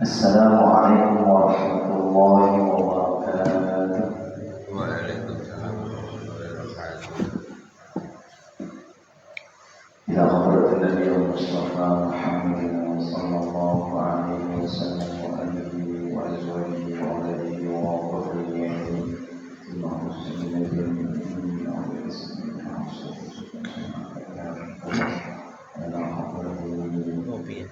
Assalamualaikum warahmatullahi wabarakatuh. Waalaikumsalam warahmatullahi wabarakatuh. Ila hadratin Nabi Mustafa Muhammad sallallahu alaihi wasallam wa alihi wa azwajihi wa alihi wa dhurriyyatihi wa husni nabiyyina wa Kopi.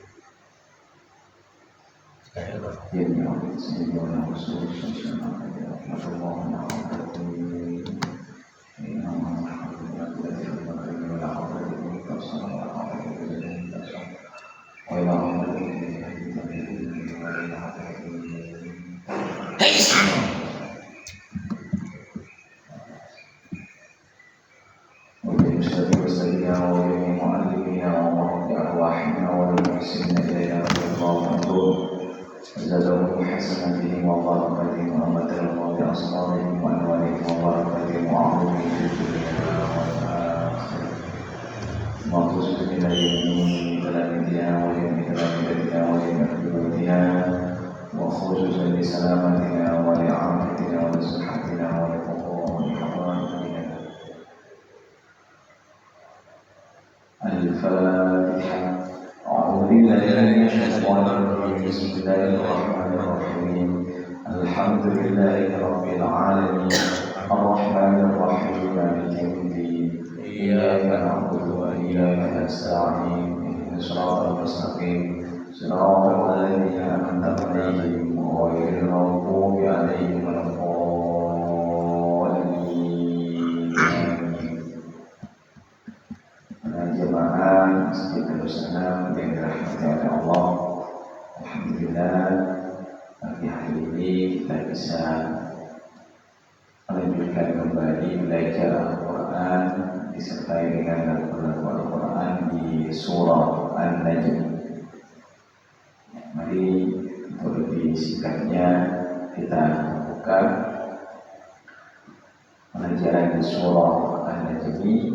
زادهم حسناتهم وبركاتهم ومثلهم بأصحابهم وأنوارهم وبركاتهم وعظمهم في الدنيا والآخرة وخصوصا إلى يوم تلاميذنا ويوم تلاميذنا ويوم أحبابنا وخصوصا لسلامتنا ولعافتنا ولصحتنا ولقوة حضارتنا. الفاتحة. أعوذ بالله من الشيطان الرجيم. بسم الله الرحمن الرحيم. الحمد لله رب العالمين الرحمن الرحيم مالك يوم الدين إياك نعبد وإياك نستعين اهدنا الصراط المستقيم صراط الذين أنعمت عليهم غير المغضوب عليهم ولا الضالين. Jemaah masjid Darussalam yang dirahmati oleh Allah, alhamdulillah pagi hari ini kita bisa melanjutkan kembali belajar Al-Quran disertai dengan Al-Quran di surah An-Najm. Mari untuk lebih singkatnya kita buka pelajaran di surah An-Najm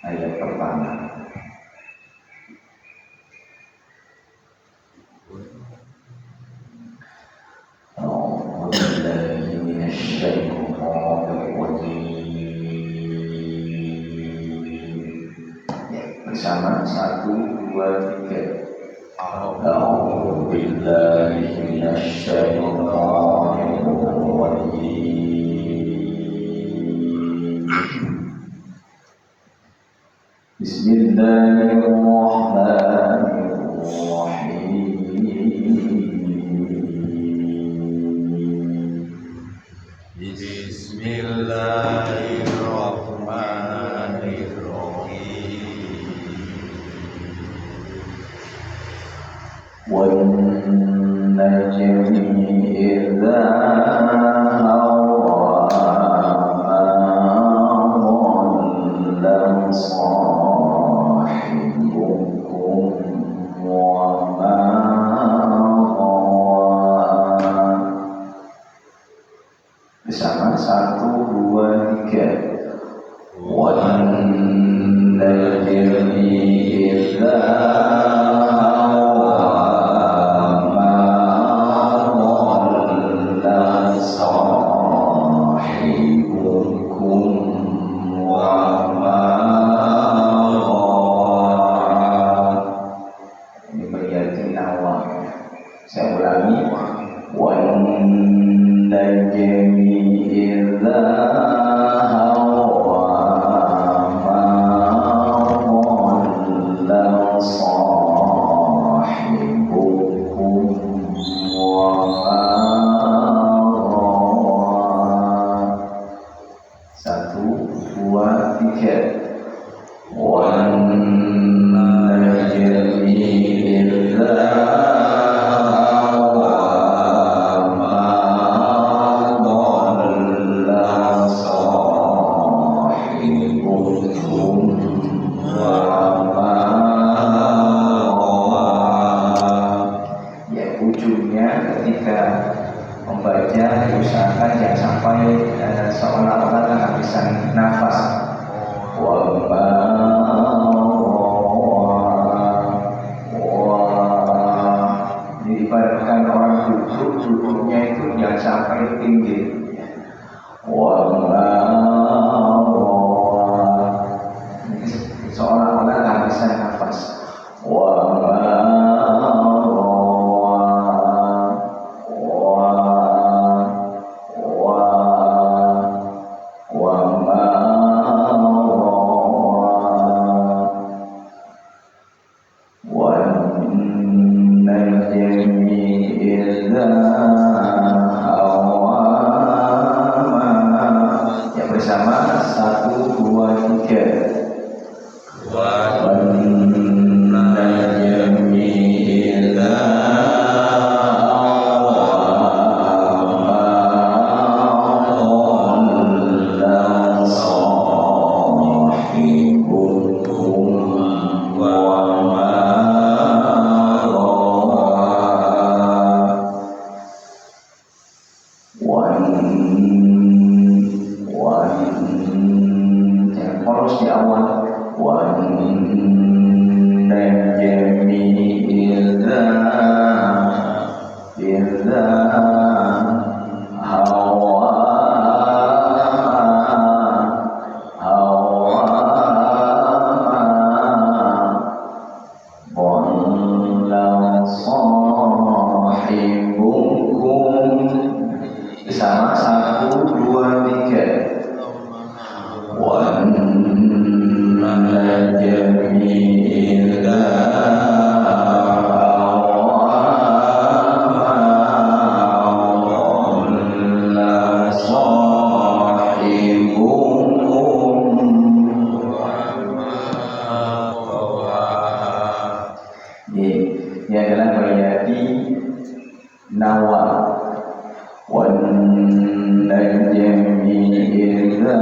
ayat pertama. A'udzu billahi minasy syaithanir rajim. Bersama 1, 2, 3. A'udzu billahi minasy syaithanir rajim. Bismillahirrahmanirrahim. Bismillahirrahmanirrahim. وَالنَّجْمِ إِذَا هَوَىٰ مَا ضَلَّ صَاحِبُكُمْ وَمَا غَوَىٰ. Bersama 1, 2, 3. وَالنَّجْمِ إِذَا membaca usahakan jangan sampai seolah-olah kehabisan nafas. Bersama 1, 2, 3. Polos di awal sama 1, 2, 3. Ini adalah bayati nawal wan najmi idza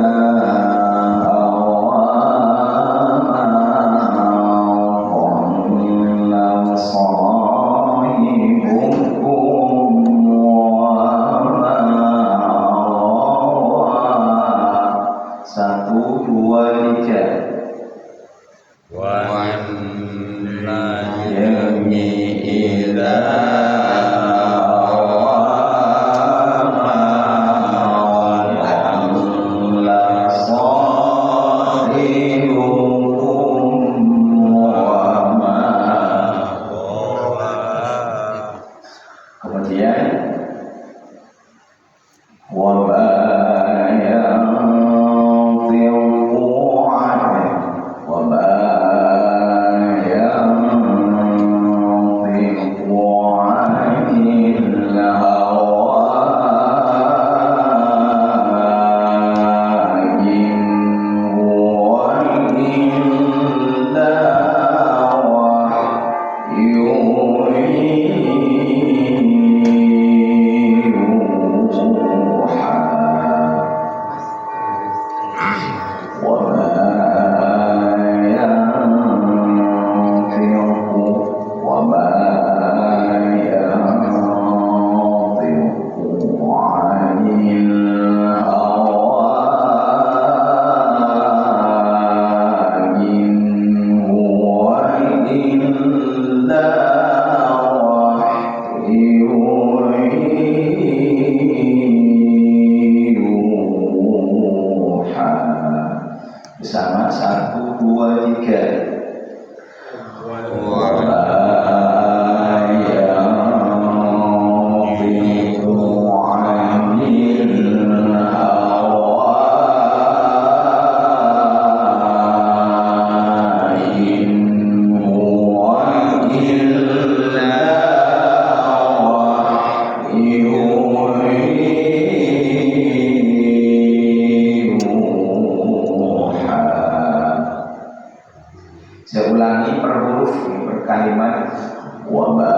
bersama 1, 2, 3. Saya ulangi per huruf, per kalimat. Wa ma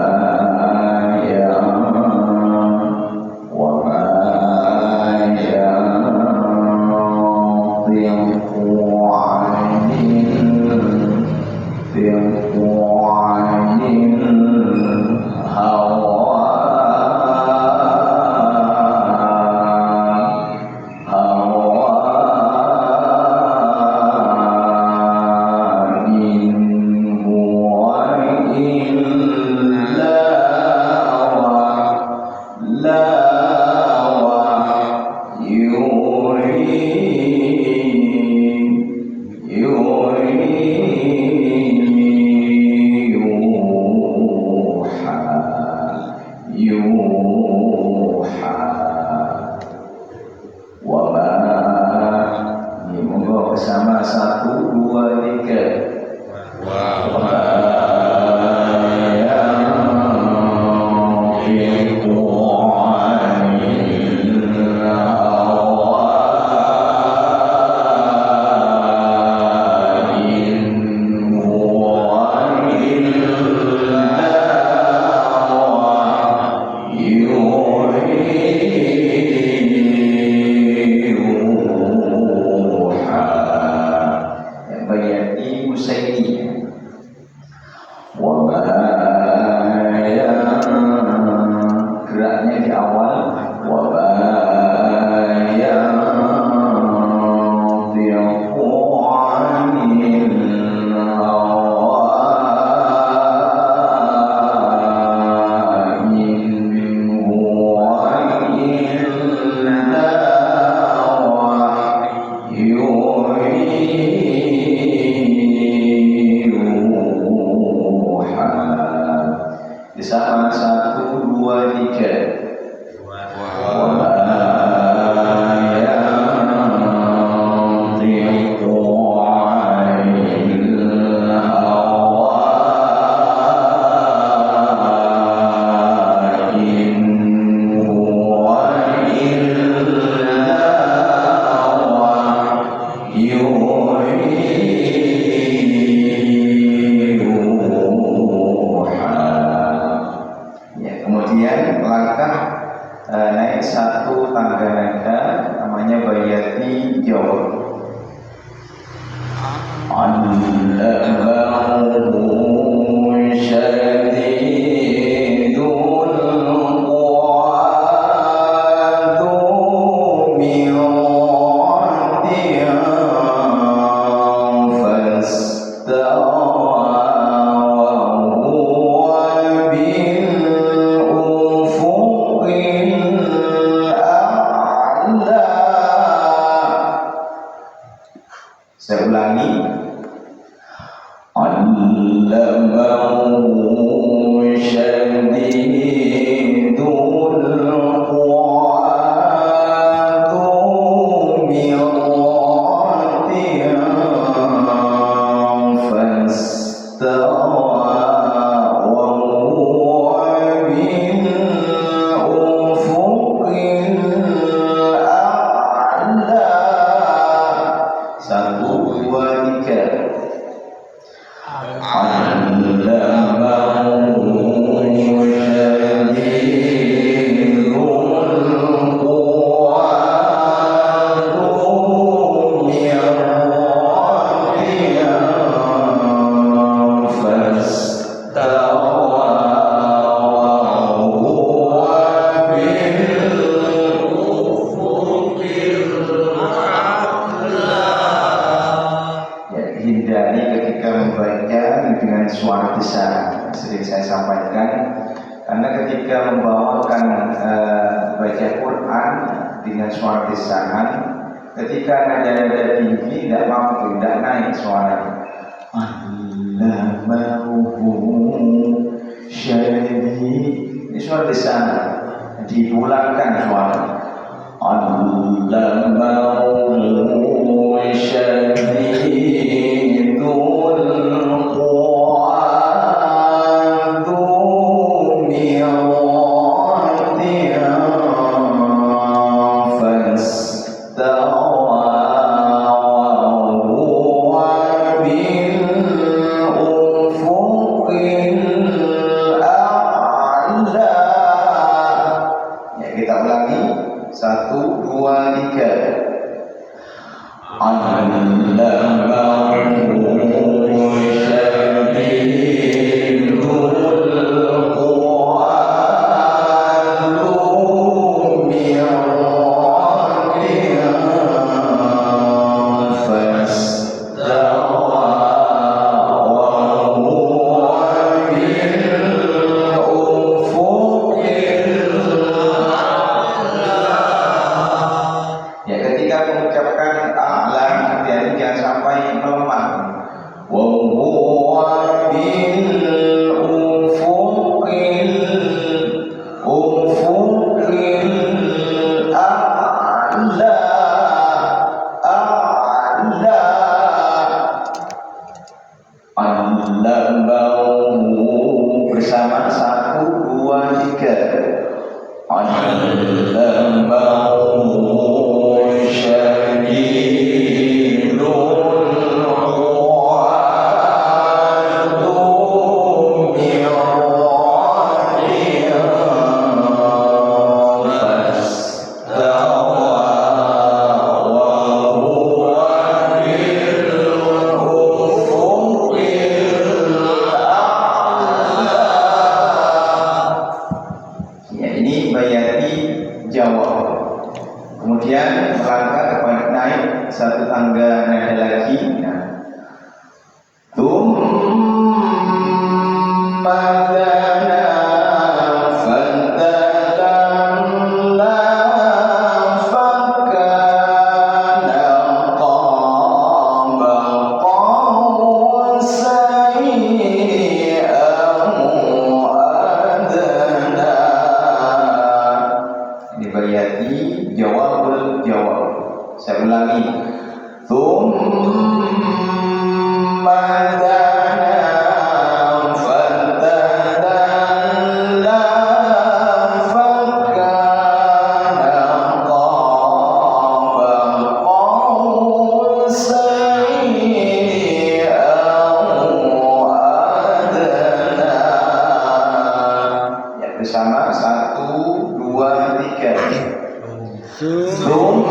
Saya ulangi. Allamahu syadidul quwa dhu mirratin fastawa wa huwa bil ufuqil a'la. 1, 2, 3. Hindari ketika membaca dengan suara besar, sering saya sampaikan, karena ketika membawakan baca Quran dengan suara besaran, ketika nada-nada tinggi tidak mampu, tidak naik suara. Allamahu syadidul, ini suara besar, dipulangkan suara. Allamahu syadidul quwa dhu mirratin fastawa wa huwa bil ufuqil a'la. Ya, kita ulangi. 1, 2, 3. Allamahu syadidul quwa dhu mirratin fastawa wa huwa bil ufuqil. Ya, ketika mengucapkan a'la, hati-hati jangan sampai melemah. Wa huwa bil ufuqil a'la. Allamahu bersama. 1, 2, 3. Allamahu syadidul quwa dhu mirratin fastawa wa huwa bil ufuqil a'la. Ya, ini bayati jawab. Kemudian melangkah kepada naik 1 tangga nada lagi. Tsumma dana fatadalla fakana qaba qausaini aw adna. Ini bayati jawabul jawab. Saya ulangi. Tsumma dana fatadalla fakana qaba qausaini aw adna. Ya, bersama. 1, 2, 3. Tsumma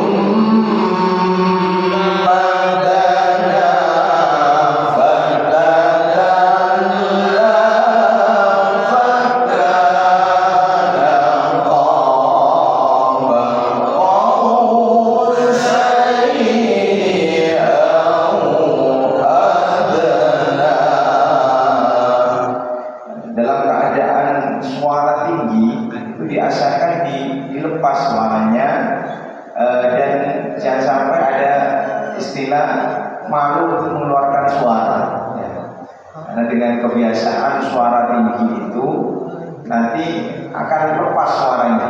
istilah malu untuk mengeluarkan suara ya. Karena dengan kebiasaan suara tinggi itu nanti akan lepas suaranya.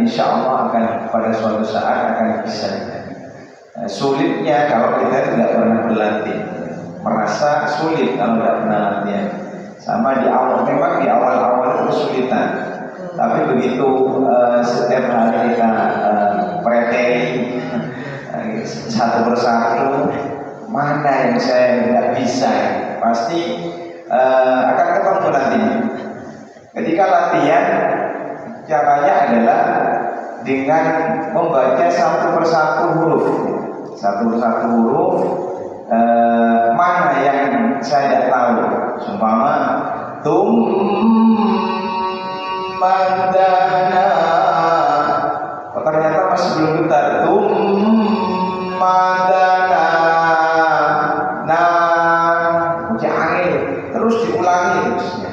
Insya Allah akan pada suatu saat akan bisa. Sulitnya kalau kita tidak pernah berlatih, merasa sulit kalau tidak pernah latihan. Sama di awal, memang di awal-awal itu kesulitan. Tapi begitu setiap hari kita preteri satu persatu, mana yang saya tidak bisa, pasti akan ketemu nantinya. Ketika latihan, caranya adalah dengan membaca satu persatu huruf, mana yang saya tidak tahu. Seumpama madana, ternyata masih belum benar. Madana, uji angin, terus diulangi terusnya.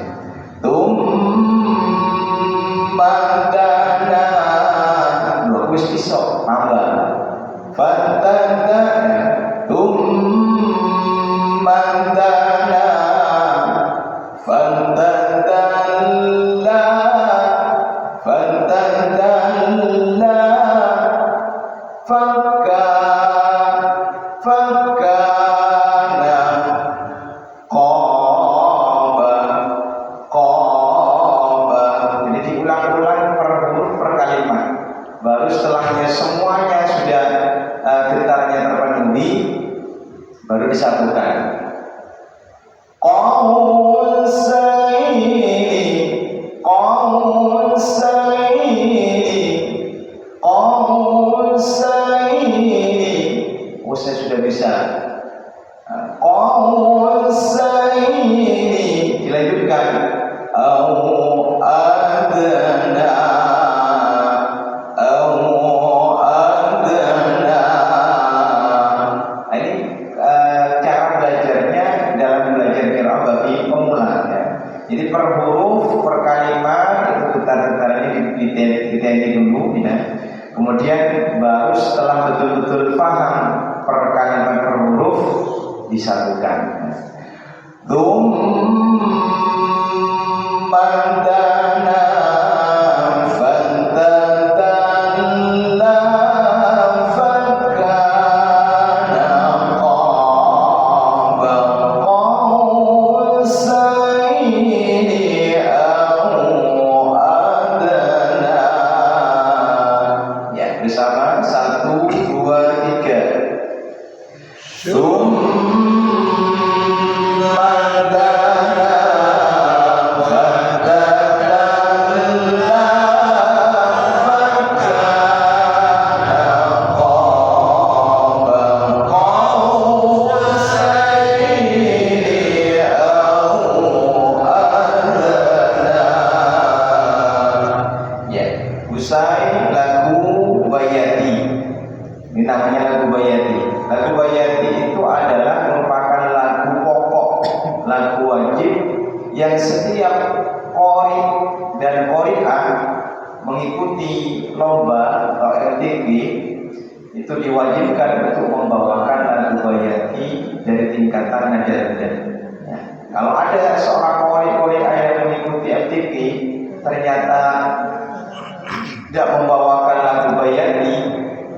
Madana, wis iso tambah. Fatana, madana, fatadalla, fatadalla, fakana, qoba. Jadi diulang-ulang per huruf per kalimat. Baru setelahnya semuanya sudah getarnya terpenuhi, baru disatukan. Qaul sayyidi, qaul sayyidi, qaul sayyidi. Oh, saya sudah bisa. Qaul sayyidi, dilanjutkan. Au adna, jadi per huruf, per kalimat itu getar-getarannya ditending dulu ya. Kemudian baru setelah betul-betul paham per kalimat per huruf disatukan. Madana fatadalla fakana qaba qaul sayyidi au adna. Ya, bersama Coba 1, 2, 3. Usai lagu Bayati. Ini namanya lagu Bayati. Lagu Bayati itu adalah merupakan lagu pokok, lagu wajib yang setiap qori dan qori'ah mengikuti lomba atau MTQ itu diwajibkan untuk membawakan lagu Bayati dari tingkatan nada-nada. Ya. Kalau ada seorang qori'ah yang mengikuti MTQ ternyata tidak membawakan lagu Bayati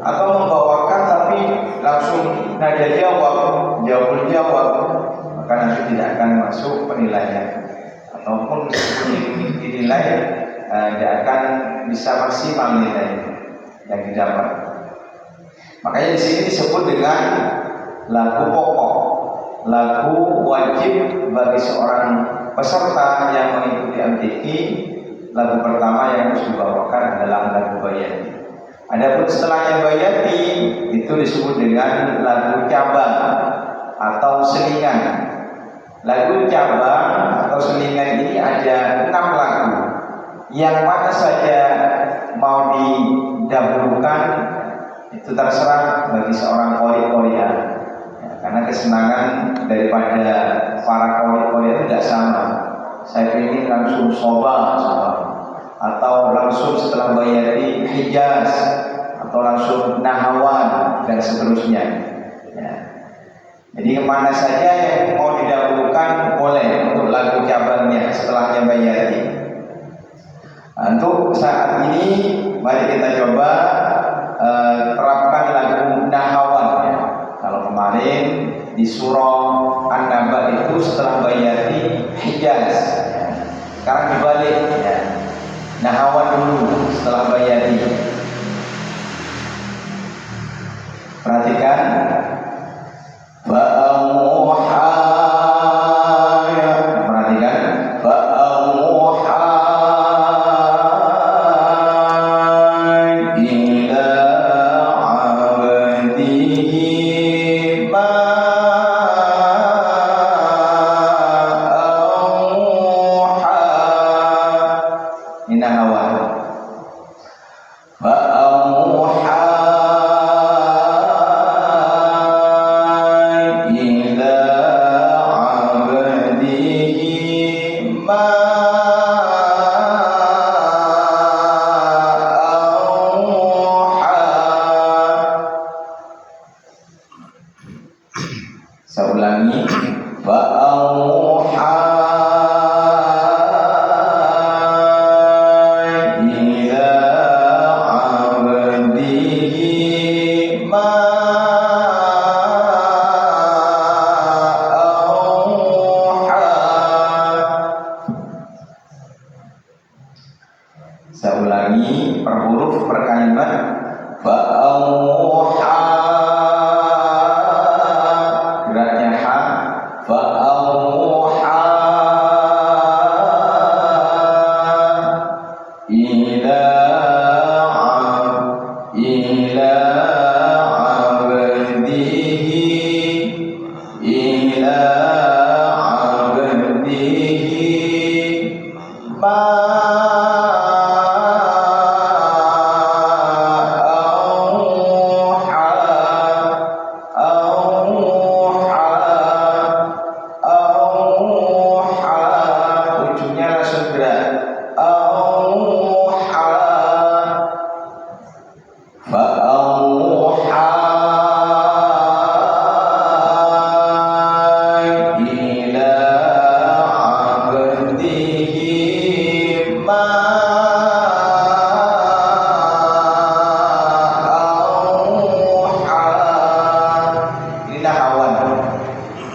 atau membawakan tapi langsung nada jawab, maka nanti tidak akan masuk penilaian ataupun dinilai tidak akan bisa maksimal nilai yang didapat. Makanya di sini disebut dengan lagu pokok, lagu wajib bagi seorang peserta yang mengikuti MTQ. Lagu pertama yang harus dibawakan adalah lagu Bayati. Adapun setelahnya Bayati itu disebut dengan lagu cabang atau selingan. Lagu cabang atau selingan ini ada 6 lagu. Yang mana saja mau didahulukan itu terserah bagi seorang qori-qori'ah. Ya, karena kesenangan daripada para qori-qori'ah itu tidak sama. Saya ingin langsung soba atau langsung setelah Bayati Hijaz atau langsung Nahawan dan seterusnya. Ya. Jadi kemana saja yang mau didahulukan boleh untuk lagu cabangnya setelahnya Bayati. Untuk saat ini mari kita coba terapkan lagu Nahawan. Ya. Kalau kemarin di surah An-Naba itu setelah Bayati Hijaz. Ya. Sekarang dibalik. Ya. Nahawan dulu setelah Bayati. Perhatikan. Fa'amuha. Perhatikan. Fa'amuha ila abdihi ma Nahawan. Fa'amuha ila abdihi ma auha. Saya ulangi. Fa'amuha Saya ulangi per huruf per kalimat. Fa'auha, geraknya ha. Fa'auha ila abdihi ila abdihi ma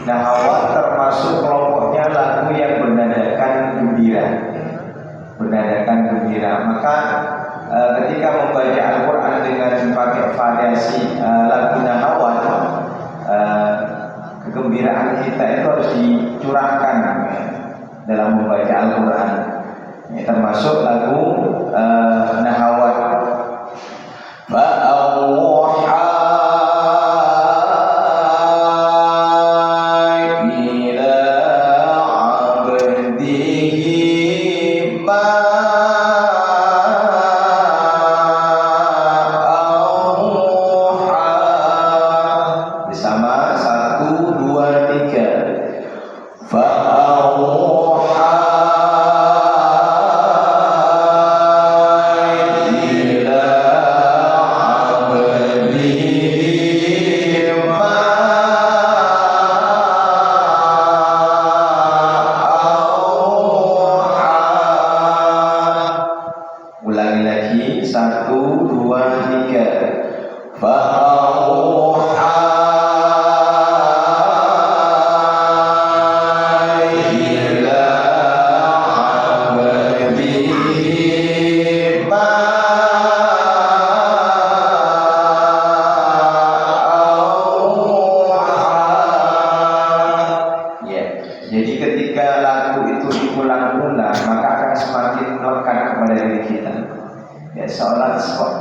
Nahawan termasuk kelompoknya lagu yang bernadakan gembira. Maka ketika membaca Al-Quran dengan pakai variasi lagu nahawat, kegembiraan kita itu harus dicurahkan dalam membaca Al-Quran. Termasuk lagu nahawat.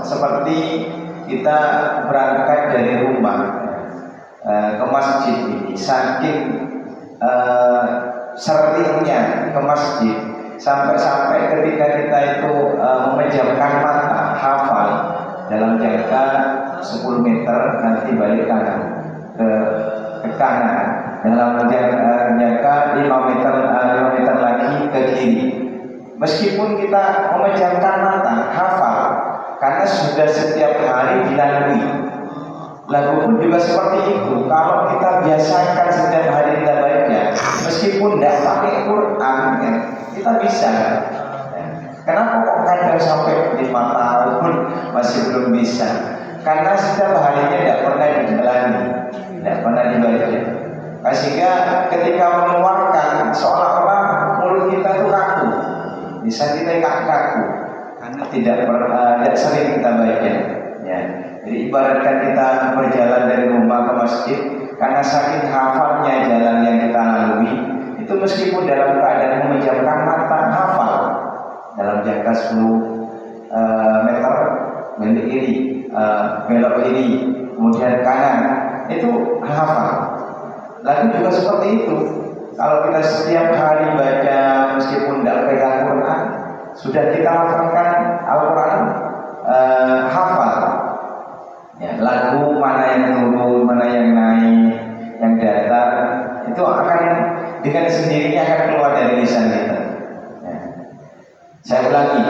Seperti kita berangkat dari rumah ke masjid ini, saking seringnya ke masjid, sampai-sampai ketika kita itu memejamkan mata hafal dalam jangka 10 meter nanti balik kanan ke kanan, dalam jangka 5 meter lagi ke kiri. Meskipun kita memejamkan mata hafal, karena sudah setiap hari dilalui. Lagu pun juga seperti itu. Kalau kita biasakan setiap hari kita baca, meskipun tidak pakai Quran, kita bisa. Kenapa kok kadang sampai 5 tahun masih belum bisa? Karena setiap harinya tidak pernah dijalani, tidak pernah dibaca. Sehingga ketika mengeluarkan seolah-olah mulut kita itu kaku, bisa kita kaku. Karena tidak sering kita baca, ya. Jadi ibaratkan kita berjalan dari rumah ke masjid, karena saking hafalnya jalan yang kita lalui, itu meskipun dalam keadaan memejamkan mata hafal dalam jangka 10 meter belok kiri, belok kiri, kemudian kanan, itu hafal. Lagu juga seperti itu. Kalau kita setiap hari baca meskipun tidak pegang Quran, sudah kita hafalkan Al-Quran, hafal ya, lagu mana yang turun, mana yang naik, yang datar, itu akan dengan sendirinya akan keluar dari lisan kita ya. Saya ulangi,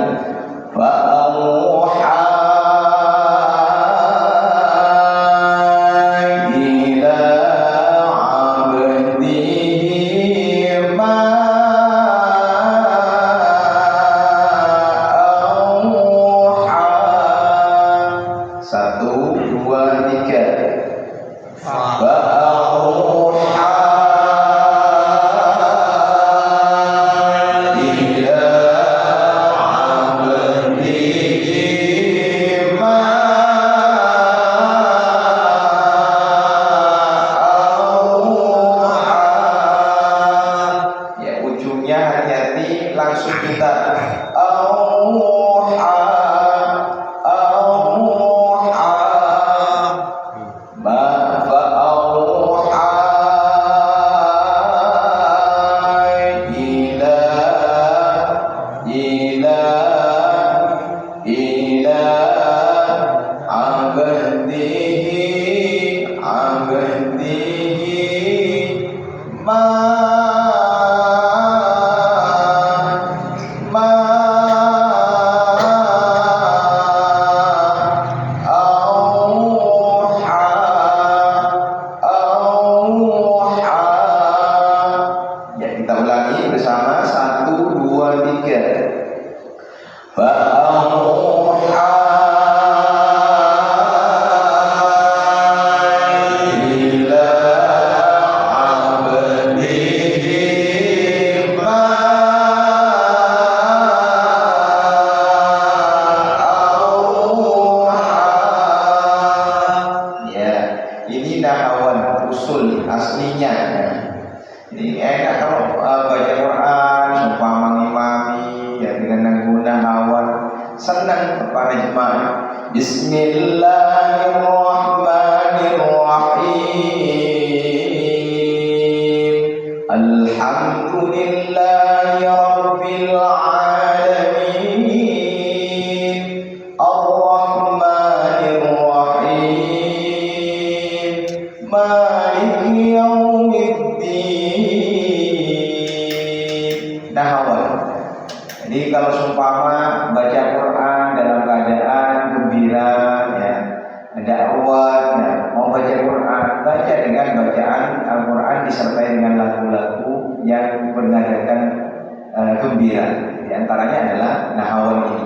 aslinya ya. Ini enak kalau baca Quran umpama ngimami ya dengan menggunakan hawan, senang para jemaah. Bismillahirrahmanirrahim. Alhamdulillahi rabbil alamin. Ar-Rahmanirrahim. Maliki yaumiddin. Nahawal. Jadi kalau seumpama baca Quran dalam keadaan gembira ya, dakwah ya, mau baca Quran, baca dengan bacaan Al-Quran disertai dengan lagu-lagu yang bernadakan gembira. Di antaranya adalah nahawal ini.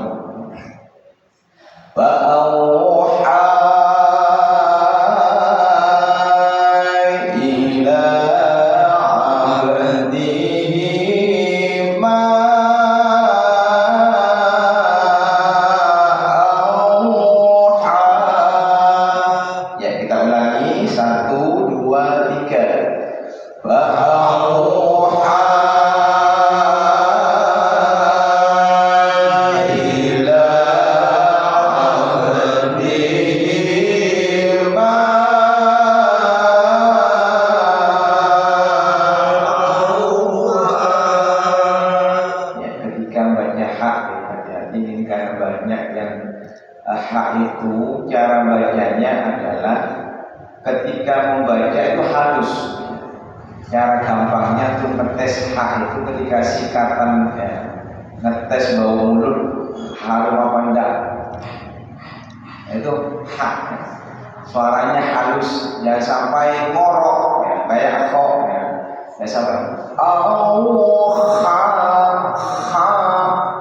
Cara gampangnya tuh ngetes hak itu ketika sikatan ya, ngetes bau mulut harum apa enggak, itu hak, suaranya halus, jangan sampai ngorok ya, kayak kok ya, jangan sampai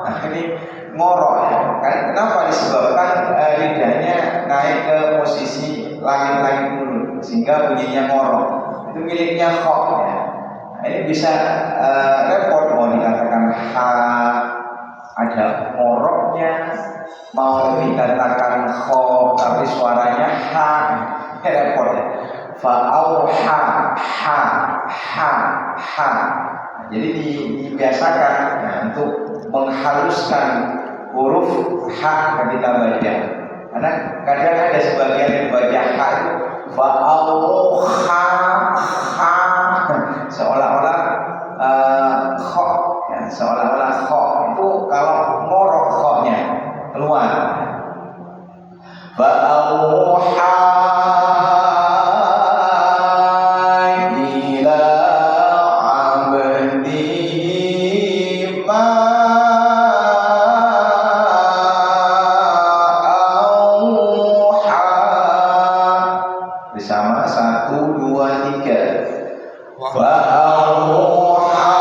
nah ini ngorok ya. Kenapa? Disebabkan lidahnya naik ke posisi langit-langit mulut sehingga bunyinya ngorok. Itu miliknya kok ya. Nah, ini bisa repot mau dikatakan ha, ada ngoroknya, mau dikatakan kho tapi suaranya ha, ini repot ya. Fa'auha ha ha ha. Jadi dibiasakan nah, untuk menghaluskan huruf ha ketika baca. Karena kadang ada sebagian yang baca ha itu fa'auha ha, seolah-olah kho ya, seolah-olah kho itu kalau ngorok khoknya keluar. Fa'auha ila abdihi ma bersama 1, 2, 3. Fa'auha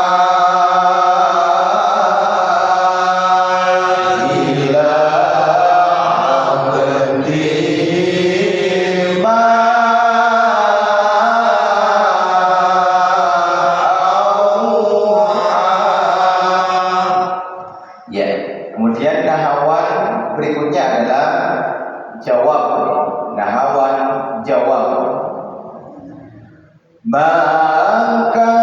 ila abdihi ma auha. Ya, kemudian nahawan berikutnya adalah jawab. Nahawan jawab. Maka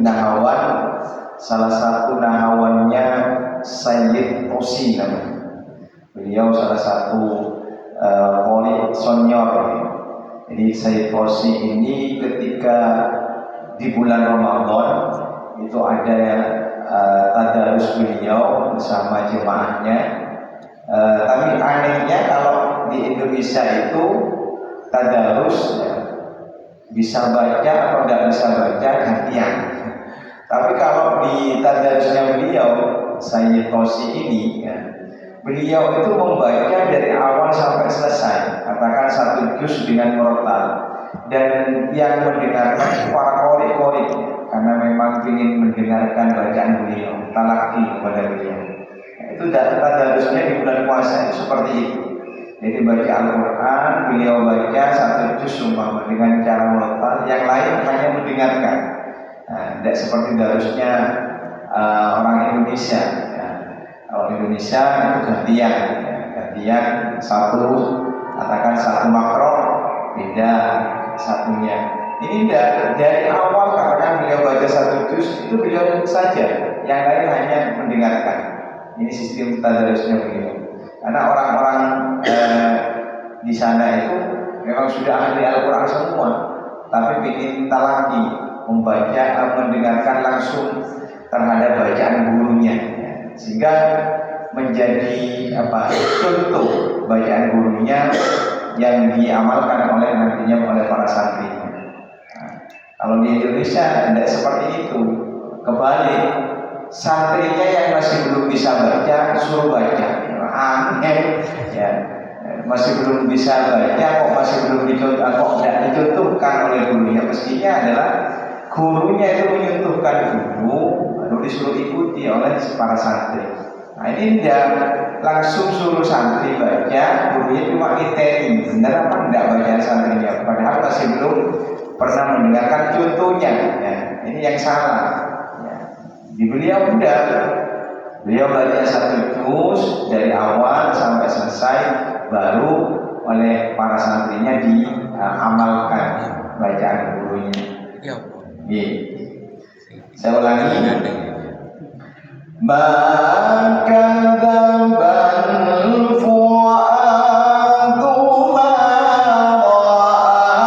nahawan, salah satu nahawannya Sayyid Tosi namanya. Beliau salah satu poli senior. Jadi Sayyid Tosi ini ketika di bulan Ramadan itu ada tadarus beliau bersama jemaahnya. Tapi anehnya kalau di Indonesia itu tadarus ya, bisa baca atau tidak bisa baca gantian. Tapi kalau di tadarusnya beliau Sayyid Tosi ini ya, beliau itu membaca dari awal sampai selesai, katakan 1 juz dengan murattal, dan yang mendengarkan para qori-qori karena memang ingin ingin mendengarkan bacaan beliau, talaki kepada beliau. Itu tadarusnya di bulan puasa itu seperti itu. Jadi baca Al-Quran, beliau baca satu juz umpama dengan cara murotal, yang lain hanya mendengarkan. Tidak seperti darusnya orang Indonesia. Orang Indonesia itu gantian satu, katakan satu makro beda satunya. Ini tidak, dari awal katakan beliau baca satu juz itu beliau saja, yang lain hanya mendengarkan. Ini sistem tadarusnya beliau. Karena orang-orang di sana itu memang sudah ahli Al-Quran semua, tapi ingin talaki, membaca, mendengarkan langsung terhadap bacaan gurunya, sehingga menjadi contoh bacaan gurunya yang diamalkan nantinya oleh para santri. Kalau di Indonesia tidak seperti itu, kebalik, santrinya yang masih belum bisa baca suruh baca, aneh ya, masih belum bisa baca kok masih belum tidak dicontohkan oleh gurunya. Mestinya adalah gurunya itu menyentuhkan guru, lalu disuruh ikuti oleh para santri. Nah ini tidak langsung suruh santri baca, gurunya cuma ngiteni benar apa tidak baca santrinya, padahal masih belum pernah mendengarkan contohnya. Ya, ini yang salah. Ya. Di beliau udah, beliau baca satu juz dari awal sampai selesai, baru oleh para santrinya diamalkan bacaan gurunya. Ya. Saya ulangi. Maka dzabal fuadu ma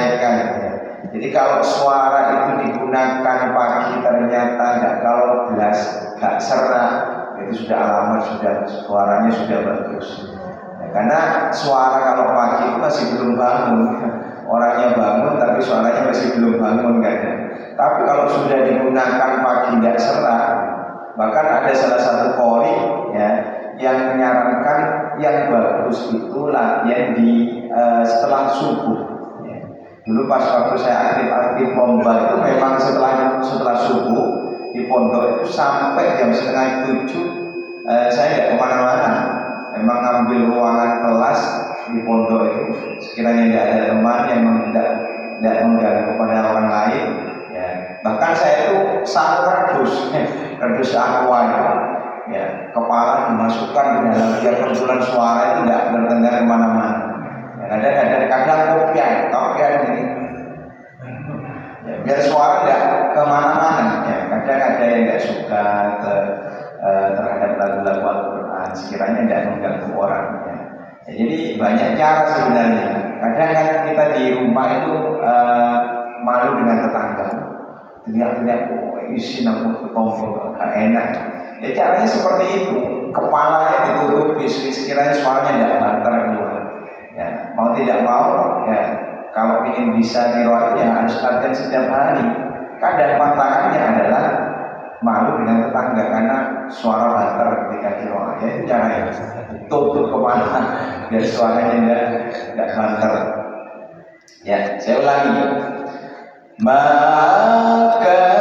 menyesuaikan. Jadi kalau suara itu digunakan pagi ternyata kalau belas gak serak, itu sudah alamat suaranya sudah bagus. Ya, karena suara kalau pagi itu masih belum bangun, orangnya bangun tapi suaranya masih belum bangun kan. Tapi kalau sudah digunakan pagi tidak serak, bahkan ada salah satu qori ya yang menyarankan yang bagus itu latihan di setelah subuh. Dulu pas waktu saya aktif lomba itu memang setelah subuh di pondok itu sampai jam 6:30 saya tidak kemana-mana. Memang ngambil ruangan kelas di pondok itu, sekiranya tidak ada teman yang tidak mengganggu pada orang lain. Ya. Bahkan saya itu sangat kardus aqua ya, kepala dimasukkan ke dalam biar kebetulan suara itu tidak terdengar kemana-mana. Kadang kopian ini ya, biar suara tidak kemana-mana ya. Kadang ada yang tidak suka terhadap lagu-lagu Al-Quran, sekiranya tidak mengganggu orang ya. Ya, jadi banyak cara sebenarnya. Kadang kan kita di rumah itu malu dengan tetangga, teriak-teriak isi nampuk tombol gak enak ya. Caranya seperti itu, kepalanya ditutupi sekiranya suaranya tidak banter keluar. Ya, mau tidak mau ya, kalau ingin bisa dirawat ya harus latihan setiap hari. Kadang tantangannya adalah malu dengan tetangga karena suara banter ketika dirawat. Ya itu caranya, tutup kepala biar suaranya tidak banter. Ya, saya ulangi. Maka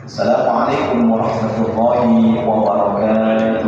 Assalamualaikum warahmatullahi wabarakatuh.